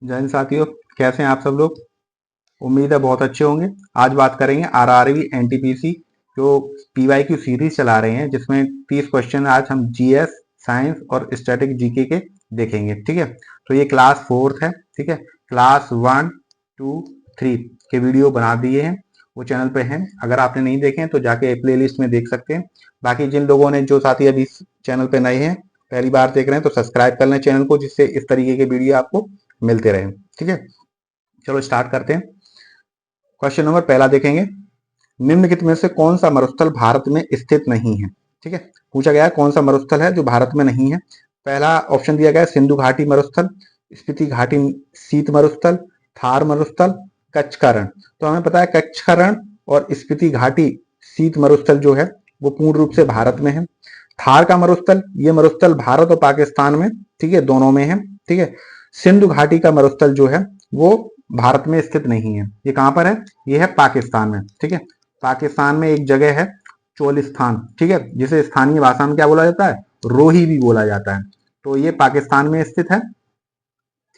जय हिंद साथियों, कैसे हैं आप सब लोग। उम्मीद है बहुत अच्छे होंगे। आज बात करेंगे आरआरबी एनटीपीसी जो पीवाईक्यू सीरीज चला रहे हैं, जिसमें 30 क्वेश्चन आज हम जीएस, साइंस और स्टैटिक जीके के देखेंगे। ठीक है, तो ये क्लास 4th है। ठीक है, क्लास 1, 2, 3 के वीडियो बना दिए हैं, वो चैनल पे हैं। अगर आपने नहीं देखे हैं तो जाके प्ले लिस्ट में देख सकते हैं। बाकी जिन लोगों ने, जो साथी अभी इस चैनल पे नए हैं, पहली बार देख रहे हैं, तो सब्सक्राइब कर लें चैनल को, जिससे इस तरीके के वीडियो आपको मिलते रहे। ठीक है, चलो स्टार्ट करते हैं। क्वेश्चन नंबर पहला देखेंगे, निम्नलिखित में से कौन सा मरुस्थल भारत में स्थित नहीं है। ठीक है, पूछा गया है कौन सा मरुस्थल है जो भारत में नहीं है। पहला ऑप्शन दिया गया है सिंधु घाटी मरुस्थल, स्पीति घाटी शीत मरुस्थल, थार मरुस्थल, कच्छ का रण। तो हमें पता है कच्छ का रण और स्पीति घाटी शीत मरुस्थल जो है वो पूर्ण रूप से भारत में है। थार का मरुस्थल, ये मरुस्थल भारत और पाकिस्तान में, ठीक है, दोनों में है। ठीक है, सिंधु घाटी का मरुस्थल जो है वो भारत में स्थित नहीं है। ये कहां पर है? ये है पाकिस्तान में। ठीक है, पाकिस्तान में एक जगह है चोलिस्तान, ठीक है, जिसे स्थानीय भाषा में क्या बोला जाता है? रोही भी बोला जाता है। तो ये पाकिस्तान में स्थित है।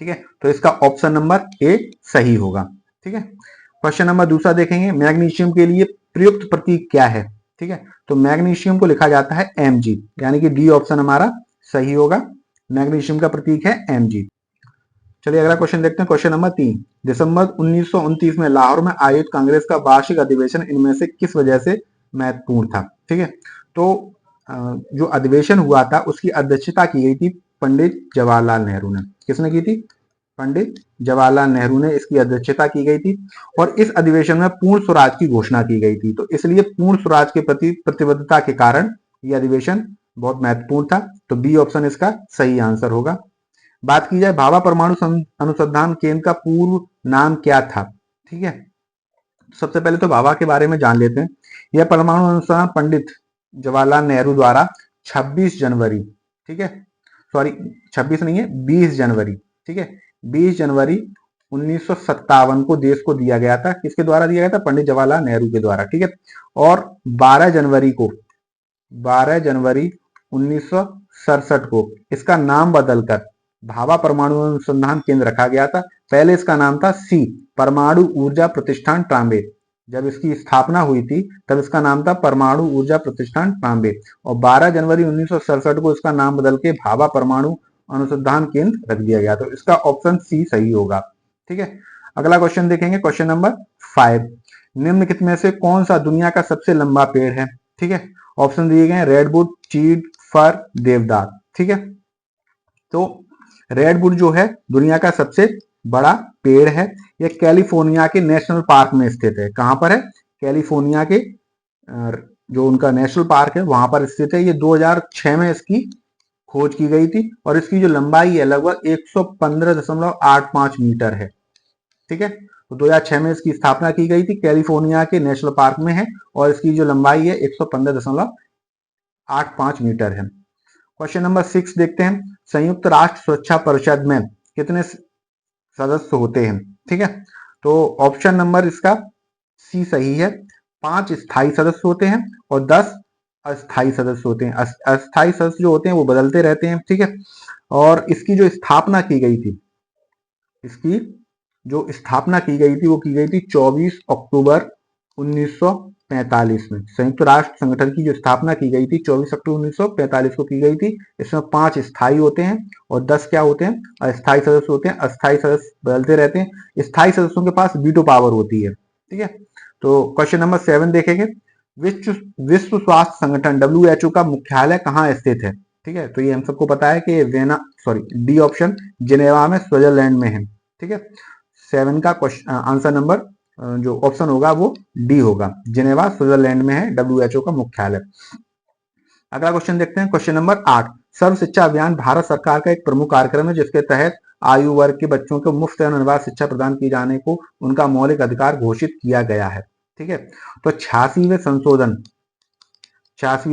ठीक है, तो इसका ऑप्शन नंबर ए सही होगा। ठीक है, क्वेश्चन नंबर दूसरा देखेंगे, मैग्नीशियम के लिए प्रयुक्त प्रतीक क्या है। ठीक है, तो मैग्नीशियम को लिखा जाता है Mg, यानी कि डी ऑप्शन हमारा सही होगा। मैग्नीशियम का प्रतीक है Mg। चलिए अगला क्वेश्चन देखते हैं। क्वेश्चन नंबर 3, दिसंबर 1929 में लाहौर में आयोजित कांग्रेस का वार्षिक अधिवेशन इनमें से किस वजह से महत्वपूर्ण था। ठीक है, तो जो अधिवेशन हुआ था उसकी अध्यक्षता की गई थी पंडित जवाहरलाल नेहरू ने। किसने की थी? पंडित जवाहरलाल नेहरू ने इसकी अध्यक्षता की गई थी। और इस अधिवेशन में पूर्ण स्वराज की घोषणा की गई थी। तो इसलिए पूर्ण स्वराज के प्रति प्रतिबद्धता के कारण यह अधिवेशन बहुत महत्वपूर्ण था। तो बी ऑप्शन इसका सही आंसर होगा। बात की जाए भाभा परमाणु अनुसंधान केंद्र का पूर्व नाम क्या था। ठीक है, सबसे पहले तो भाभा के बारे में जान लेते हैं। यह परमाणु अनुसंधान पंडित जवाहरलाल नेहरू द्वारा 26 जनवरी, ठीक है, सॉरी 26 नहीं है, 20 जनवरी, ठीक है, 20 जनवरी 1957 को देश को दिया गया था। किसके द्वारा दिया गया था? पंडित जवाहरलाल नेहरू के द्वारा। ठीक है, और 12 जनवरी 1967 को इसका नाम बदलकर भाभा परमाणु अनुसंधान केंद्र रखा गया था। पहले इसका नाम था सी परमाणु ऊर्जा प्रतिष्ठान ट्राम्बे। जब इसकी स्थापना हुई थी तब इसका नाम था परमाणु ऊर्जा प्रतिष्ठान ट्राम्बे, और 12 जनवरी 1967 को इसका नाम बदल के भाभा परमाणु अनुसंधान केंद्र रख दिया गया। तो इसका ऑप्शन सी सही होगा। ठीक है, अगला क्वेश्चन देखेंगे। क्वेश्चन नंबर 5, निम्नलिखित में से कौन सा दुनिया का सबसे लंबा पेड़ है। ठीक है, ऑप्शन दिए गए हैं रेडवुड, चीड़, फर, देवदार। ठीक है, तो रेडवुड जो है दुनिया का सबसे बड़ा पेड़ है। यह कैलिफोर्निया के नेशनल पार्क में स्थित है। कहां पर है? कैलिफोर्निया के जो उनका नेशनल पार्क है वहां पर स्थित है। ये 2006 में इसकी खोज की गई थी और इसकी जो लंबाई है लगभग 115.85 मीटर है। ठीक है, तो 2006 में इसकी स्थापना की गई थी, कैलिफोर्निया के नेशनल पार्क में है और इसकी जो लंबाई है 115.85 मीटर है। क्वेश्चन नंबर 6 देखते हैं, संयुक्त राष्ट्र सुरक्षा परिषद में कितने सदस्य होते हैं। ठीक है, तो ऑप्शन नंबर इसका सी सही है। 5 स्थायी सदस्य होते हैं और 10 अस्थायी सदस्य होते हैं। अस्थायी सदस्य जो होते हैं वो बदलते रहते हैं। ठीक है, और इसकी जो स्थापना की गई थी, इसकी जो स्थापना की गई थी वो की गई थी 24 अक्टूबर 1945 में। संयुक्त राष्ट्र संगठन की जो स्थापना की गई थी 24 अक्टूबर 1945 को की गई थी। इसमें 5 स्थायी होते हैं और 10 क्या होते हैं? अस्थायी सदस्य होते हैं। अस्थायी सदस्य बदलते रहते हैं। स्थायी सदस्यों के पास वीटो पावर होती है। ठीक है, तो क्वेश्चन नंबर 7 देखेंगे, विश्व विश्व स्वास्थ्य संगठन WHO का मुख्यालय कहाँ स्थित है। ठीक है, तो ये हम सबको पता है कि डी ऑप्शन जिनेवा में, स्विट्जरलैंड में है। ठीक है, 7 का क्वेश्चन आंसर नंबर जो ऑप्शन होगा वो डी होगा, जिनेवा स्विट्जरलैंड में है WHO का मुख्यालय। अगला क्वेश्चन देखते हैं। क्वेश्चन नंबर 8, सर्व शिक्षा अभियान भारत सरकार का एक प्रमुख कार्यक्रम है जिसके तहत आयु वर्ग के बच्चों को मुफ्त एवं अनिवार्य शिक्षा प्रदान किए जाने को उनका मौलिक अधिकार घोषित किया गया है। ठीक है, तो 86वें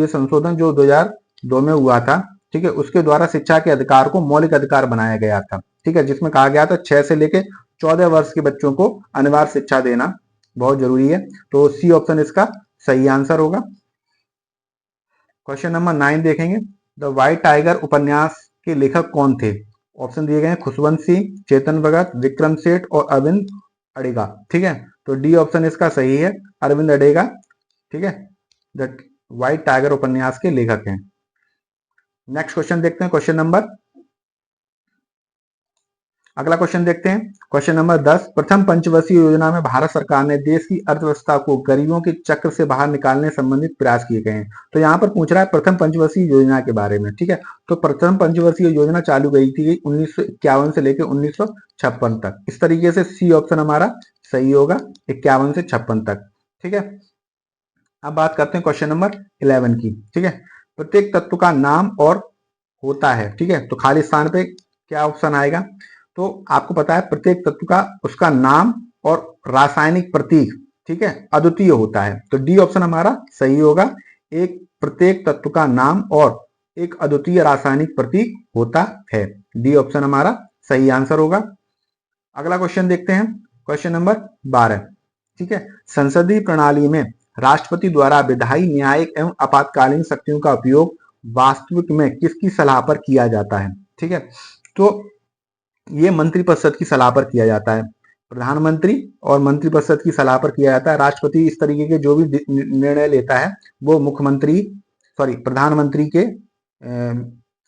संशोधन जो 2002 में हुआ था, ठीक है, उसके द्वारा शिक्षा के अधिकार को मौलिक अधिकार बनाया गया था। ठीक है, जिसमें कहा गया था 6 से लेके 14 वर्ष के बच्चों को अनिवार्य शिक्षा देना बहुत जरूरी है। तो सी ऑप्शन इसका सही आंसर होगा। क्वेश्चन नंबर 9 देखेंगे, द व्हाइट टाइगर उपन्यास के लेखक कौन थे। ऑप्शन दिए गए हैं खुशवंत सिंह, चेतन भगत, विक्रम सेठ और अरविंद अडेगा। ठीक है, तो डी ऑप्शन इसका सही है, अरविंद अडेगा। ठीक है, द व्हाइट टाइगर उपन्यास के लेखक हैं। नेक्स्ट क्वेश्चन देखते हैं, क्वेश्चन नंबर, अगला क्वेश्चन देखते हैं, क्वेश्चन नंबर 10। प्रथम पंचवर्षीय योजना में भारत सरकार ने देश की अर्थव्यवस्था को गरीबों के चक्र से बाहर निकालने संबंधित प्रयास किए गए हैं। तो यहाँ पर पूछ रहा है प्रथम पंचवर्षीय योजना के बारे में। ठीक है, तो प्रथम पंचवर्षीय योजना चालू गई थी 1951 से लेकर 1956 तक। इस तरीके से सी ऑप्शन हमारा सही होगा, 51 से 56 तक। ठीक है, अब बात करते हैं क्वेश्चन नंबर 11 की। ठीक है, प्रत्येक तत्व का नाम और होता है। ठीक है, तो खाली स्थान पे क्या ऑप्शन आएगा? तो आपको पता है प्रत्येक तत्व का उसका नाम और रासायनिक प्रतीक, ठीक है, अद्वितीय होता है। तो डी ऑप्शन हमारा सही होगा, एक प्रत्येक तत्व का नाम और एक अद्वितीय रासायनिक प्रतीक होता है। डी ऑप्शन हमारा सही आंसर होगा। अगला क्वेश्चन देखते हैं, क्वेश्चन नंबर 12। ठीक है, संसदीय प्रणाली में राष्ट्रपति द्वारा विधायी, न्यायिक एवं आपातकालीन शक्तियों का उपयोग वास्तविक में किसकी सलाह पर किया जाता है? ठीक है, तो ये मंत्रिपरिषद की सलाह पर किया जाता है। प्रधानमंत्री और मंत्रिपरिषद की सलाह पर किया जाता है। राष्ट्रपति इस तरीके के जो भी निर्णय लेता है वो प्रधानमंत्री के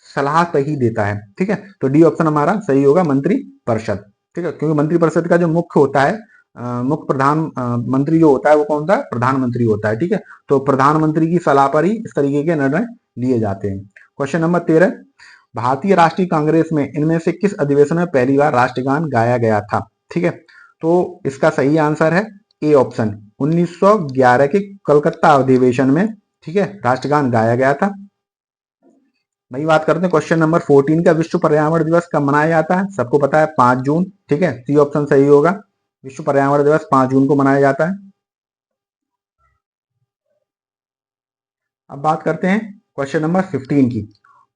सलाह पर ही देता है। ठीक है, तो डी ऑप्शन हमारा सही होगा, मंत्रिपरिषद। ठीक है, क्योंकि मंत्रिपरिषद का जो मुख्य होता है, मुख्य प्रधान मंत्री जो होता है वो कौन होता है? प्रधानमंत्री होता है। ठीक है, तो प्रधानमंत्री की सलाह पर ही इस तरीके के निर्णय लिए जाते हैं। Question number 13। भारतीय राष्ट्रीय कांग्रेस में इनमें से किस अधिवेशन में पहली बार राष्ट्रगान गाया गया था? ठीक है, तो इसका सही आंसर है ए ऑप्शन, 1911 के कलकत्ता अधिवेशन में, ठीक है, राष्ट्रगान गाया गया था। वही बात करते हैं क्वेश्चन नंबर 14 का। विश्व पर्यावरण दिवस कब मनाया जाता है? सबको पता है 5 जून। ठीक है, सी ऑप्शन सही होगा, विश्व पर्यावरण दिवस 5 जून को मनाया जाता है। अब बात करते हैं क्वेश्चन नंबर 15 की।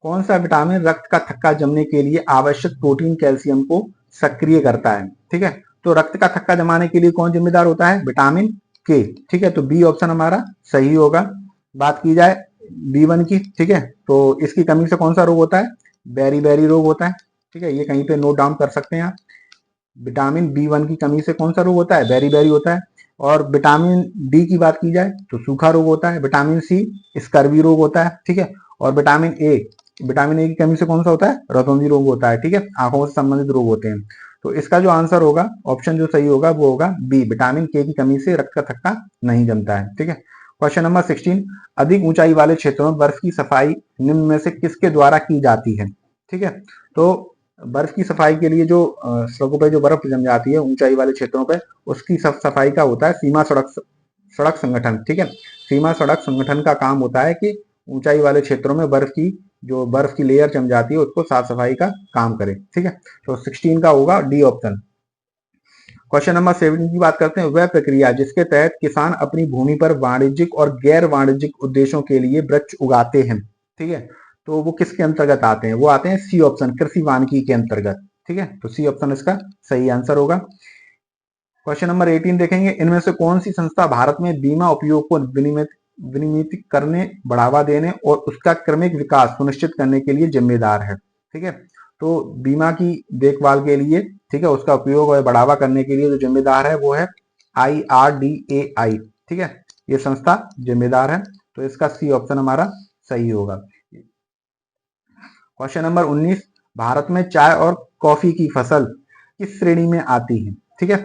कौन सा विटामिन रक्त का थक्का जमने के लिए आवश्यक प्रोटीन कैल्शियम को सक्रिय करता है? ठीक है, तो रक्त का थक्का जमाने के लिए कौन जिम्मेदार होता है? विटामिन के। ठीक है, तो बी ऑप्शन हमारा सही होगा। बात की जाए B1 की, ठीक है, तो इसकी कमी से कौन सा रोग होता है? बेरी बेरी रोग होता है। ठीक है, ये कहीं पे नोट डाउन कर सकते हैं आप। विटामिन B1 की कमी से कौन सा रोग होता है? बेरी बेरी होता है। और विटामिन डी की बात की जाए तो सूखा रोग होता है। विटामिन सी स्कर्वी रोग होता है। ठीक है, और विटामिन ए की कमी से कौन सा होता है? रतौंधी रोग होता है। ठीक है, आंखों से संबंधित रोग होते हैं। तो इसका जो आंसर होगा, ऑप्शन जो सही होगा वो होगा बी, विटामिन के की कमी से रक्त का थक्का नहीं जमता है। ठीक है, क्वेश्चन नंबर 16। अधिक ऊंचाई वाले क्षेत्रों में बर्फ की सफाई निम्न में से किसके द्वारा की जाती है? ठीक है, तो बर्फ की सफाई के लिए जो सड़कों पर जो बर्फ जम जाती है ऊंचाई वाले क्षेत्रों पर, उसकी सफाई का होता है सीमा सड़क संगठन। ठीक है, सीमा सड़क संगठन का काम होता है कि ऊंचाई वाले क्षेत्रों में बर्फ की लेयर जम जाती है उसको साफ सफाई का काम करे। ठीक है, तो 16 का होगा डी ऑप्शन। क्वेश्चन नंबर 17 की बात करते हैं। वह प्रक्रिया जिसके तहत किसान अपनी भूमि पर वाणिज्यिक और गैर वाणिज्यिक उद्देश्यों के लिए वृक्ष उगाते हैं, ठीक है, तो वो किसके अंतर्गत आते हैं? वो आते हैं सी ऑप्शन, कृषि वानिकी के अंतर्गत। ठीक है, तो सी ऑप्शन इसका सही आंसर होगा। क्वेश्चन नंबर 18 देखेंगे। इनमें से कौन सी संस्था भारत में बीमा उपयोग को विनियमित करने, बढ़ावा देने और उसका क्रमिक विकास सुनिश्चित करने के लिए जिम्मेदार है? ठीक है, तो बीमा की देखभाल के लिए, ठीक है, उसका उपयोग और बढ़ावा करने के लिए जो जिम्मेदार है वो है IRDAI। ठीक है, ये संस्था जिम्मेदार है, तो इसका सी ऑप्शन हमारा सही होगा। Question number 19। भारत में चाय और कॉफी की फसल किस श्रेणी में आती है? ठीक है,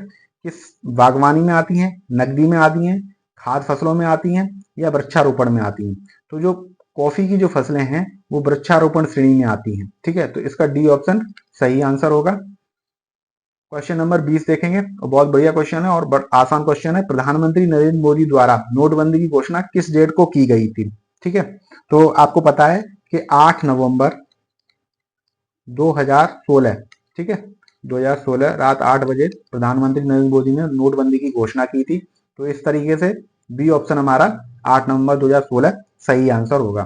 किस बागवानी में आती हैं, नकदी में आती हैं, खाद्य फसलों में आती हैं या वृक्षारोपण में आती हैं? तो जो कॉफी की जो फसलें हैं वो वृक्षारोपण श्रेणी में आती हैं। ठीक है, तो इसका डी ऑप्शन सही आंसर होगा। क्वेश्चन नंबर 20 देखेंगे, बहुत बढ़िया क्वेश्चन है और आसान क्वेश्चन है। प्रधानमंत्री नरेंद्र मोदी द्वारा नोटबंदी की घोषणा किस डेट को की गई थी? ठीक है, तो आपको पता है कि 8 नवंबर 2016, ठीक है, 2016 रात 8 बजे प्रधानमंत्री नरेंद्र मोदी ने नोटबंदी की घोषणा की थी। तो इस तरीके से बी ऑप्शन हमारा 8 नवंबर 2016 सही आंसर होगा।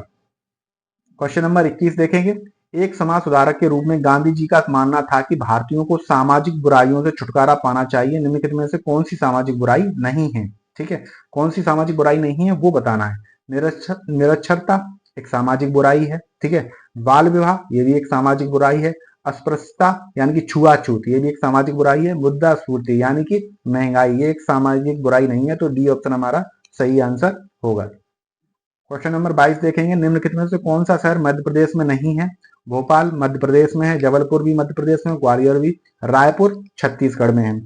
क्वेश्चन नंबर 21 देखेंगे। एक समाज सुधारक के रूप में गांधी जी का मानना था कि भारतीयों को सामाजिक बुराइयों से छुटकारा पाना चाहिए। निम्नलिखित में से कौन सी सामाजिक बुराई नहीं है? ठीक है, कौन सी सामाजिक बुराई नहीं है वो बताना है। निरक्षरता एक सामाजिक बुराई है। ठीक है, बाल विवाह ये भी एक सामाजिक बुराई है। अस्पृश्यता यानी कि छुआछूत, ये भी एक सामाजिक बुराई है। मुद्रास्फीति यानी कि महंगाई, ये एक सामाजिक बुराई नहीं है, तो डी ऑप्शन हमारा सही आंसर होगा। क्वेश्चन नंबर 22 देखेंगे, निम्नलिखित में से कौन सा शहर मध्य प्रदेश में नहीं है? भोपाल मध्य प्रदेश में है, जबलपुर भी मध्य प्रदेश में, ग्वालियर भी, रायपुर छत्तीसगढ़ में है।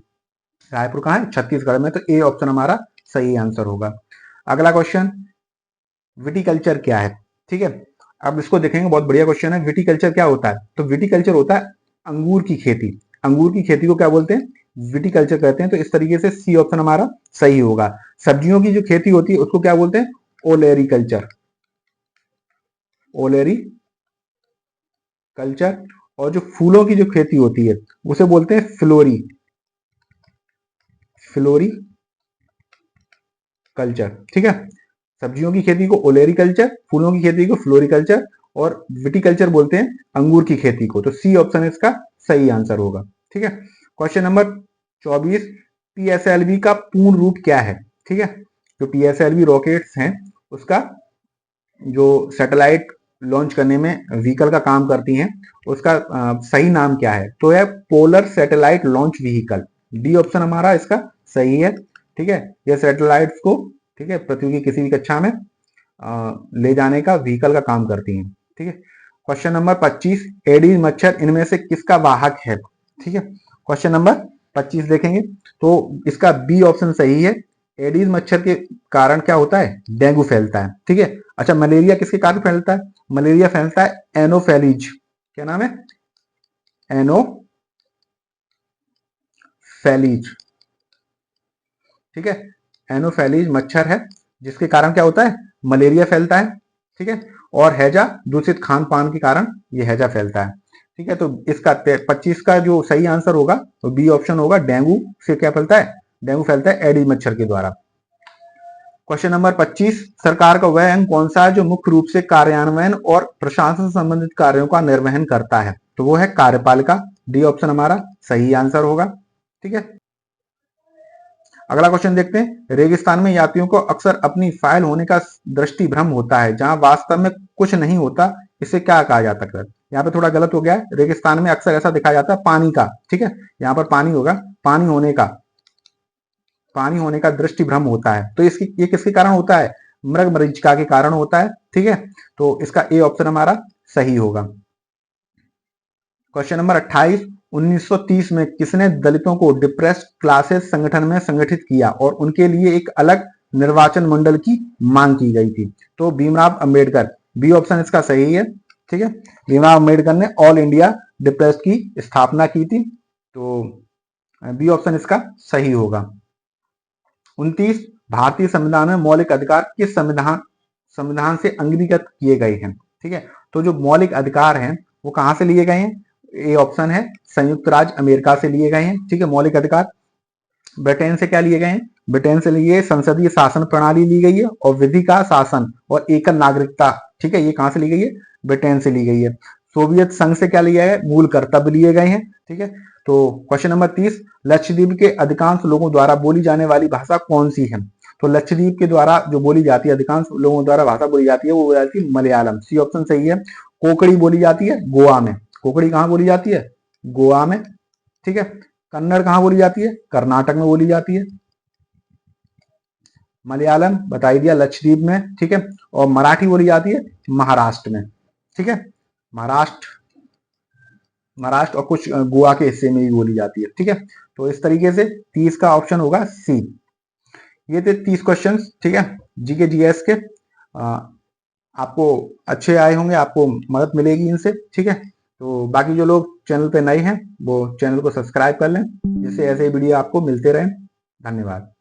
रायपुर कहाँ है? छत्तीसगढ़ में, तो ए ऑप्शन हमारा सही आंसर होगा। अगला क्वेश्चन, विटिकल्चर क्या है? ठीक है, अब इसको देखेंगे, बहुत बढ़िया क्वेश्चन है। विटिकल्चर क्या होता है? तो विटिकल्चर होता है अंगूर की खेती। अंगूर की खेती को क्या बोलते हैं? विटिकल्चर कहते हैं। तो इस तरीके से सी ऑप्शन हमारा सही होगा। सब्जियों की जो खेती होती है उसको क्या बोलते हैं? ओलेरिकल्चर। ओलेरिकल्चर। और जो फूलों की जो खेती होती है उसे बोलते हैं फ्लोरी कल्चर। ठीक है, सब्जियों की खेती को ओलेरिकल्चर, फूलों की खेती को फ्लोरिकल्चर, और विटिकल्चर बोलते हैं अंगूर की खेती को। तो सी ऑप्शन इसका सही आंसर होगा। ठीक है, क्वेश्चन नंबर 24, पीएसएलवी का पूर्ण रूप क्या है? ठीक है, जो पीएसएलवी रॉकेट्स हैं उसका जो सैटेलाइट लॉन्च करने में व्हीकल का काम करती हैं उसका सही नाम क्या है? तो है polar satellite launch vehicle. D option हमारा इसका सही है। ठीक है, ये सैटेलाइट्स को, ठीक है, पृथ्वी की किसी भी कक्षा में ले जाने का व्हीकल का काम करती हैं। ठीक है, क्वेश्चन नंबर 25, एडीज मच्छर इनमें से किसका वाहक है? ठीक है, क्वेश्चन नंबर 25 देखेंगे तो इसका बी ऑप्शन सही है। एडीज मच्छर के कारण क्या होता है? डेंगू फैलता है। ठीक है, अच्छा, मलेरिया किसके कारण फैलता है? मलेरिया फैलता है एनोफेलिज। क्या नाम है? एनोफेलिज। ठीक है, एनोफेलिज मच्छर है जिसके कारण क्या होता है? मलेरिया फैलता है। ठीक है, और हैजा दूषित खान पान के कारण ये हैजा फैलता है। ठीक है, तो इसका 25 का जो सही आंसर होगा तो बी ऑप्शन होगा। डेंगू से क्या फैलता है? डेंगू फैलता है एडिस मच्छर के द्वारा। क्वेश्चन नंबर 25, सरकार का वह अंग कौन सा है जो मुख्य रूप से कार्यान्वयन और प्रशासन संबंधित कार्यों का निर्वहन करता है? तो वो है कार्यपालिका। डी ऑप्शन हमारा सही आंसर होगा। ठीक है, अगला क्वेश्चन देखते हैं, रेगिस्तान में यात्रियों को अक्सर अपनी फाइल होने का दृष्टि भ्रम होता है जहां वास्तव में कुछ नहीं होता, इसे क्या कहा जाता है? यहाँ पे थोड़ा गलत हो गया है। रेगिस्तान में अक्सर ऐसा दिखाया जाता है पानी का, ठीक है, यहाँ पर पानी होगा, पानी होने का दृष्टि भ्रम होता है। तो ये किसके कारण होता है? मृग मरीचिका के कारण होता है। ठीक है, तो इसका ए ऑप्शन हमारा सही होगा। क्वेश्चन नंबर 28, 1930 में किसने दलितों को डिप्रेस्ड क्लासेस संगठन में संगठित किया और उनके लिए एक अलग निर्वाचन मंडल की मांग की गई थी? तो भीमराव अंबेडकर। बी ऑप्शन इसका सही है। ठीक है, भीमराव अंबेडकर ने ऑल इंडिया डिप्रेस्ड की स्थापना की थी, तो बी ऑप्शन इसका सही होगा। 29, भारतीय संविधान में मौलिक अधिकार किस संविधान से अंगीकृत किए गए हैं? ठीक है, तो जो मौलिक अधिकार हैं वो कहां से लिए गए हैं? ए ऑप्शन है संयुक्त राज्य अमेरिका से लिए गए हैं। ठीक है, मौलिक अधिकार ब्रिटेन से क्या लिए गए हैं? ब्रिटेन से लिए संसदीय शासन प्रणाली ली गई है, और विधि का शासन और एकल नागरिकता, ठीक है, ये कहां से ली गई है? ब्रिटेन से ली गई है। सोवियत संघ से क्या लिया है? मूल कर्तव्य लिए गए हैं। ठीक है, तो क्वेश्चन नंबर 30, लक्षद्वीप के अधिकांश लोगों द्वारा बोली जाने वाली भाषा कौन सी है? तो लक्षद्वीप के द्वारा जो बोली जाती है, अधिकांश लोगों द्वारा भाषा बोली जाती है, वो बोली जाती है मलयालम। सी ऑप्शन सही है। कोंकणी बोली जाती है गोवा में। कोंकणी कहां बोली जाती है? गोवा में। ठीक है, कन्नड़ कहां बोली जाती है? कर्नाटक में बोली जाती है। मलयालम बता दिया लक्षद्वीप में। ठीक है, और मराठी बोली जाती है महाराष्ट्र में। ठीक है, महाराष्ट्र और कुछ गोवा के हिस्से में भी बोली जाती है। ठीक है, तो इस तरीके से 30 का ऑप्शन होगा सी। ये थे 30 क्वेश्चंस। ठीक है, जीके जीएस के। आपको अच्छे आए होंगे, आपको मदद मिलेगी इनसे। ठीक है, तो बाकी जो लोग चैनल पे नए हैं वो चैनल को सब्सक्राइब कर लें जिससे ऐसे वीडियो आपको मिलते रहें। धन्यवाद।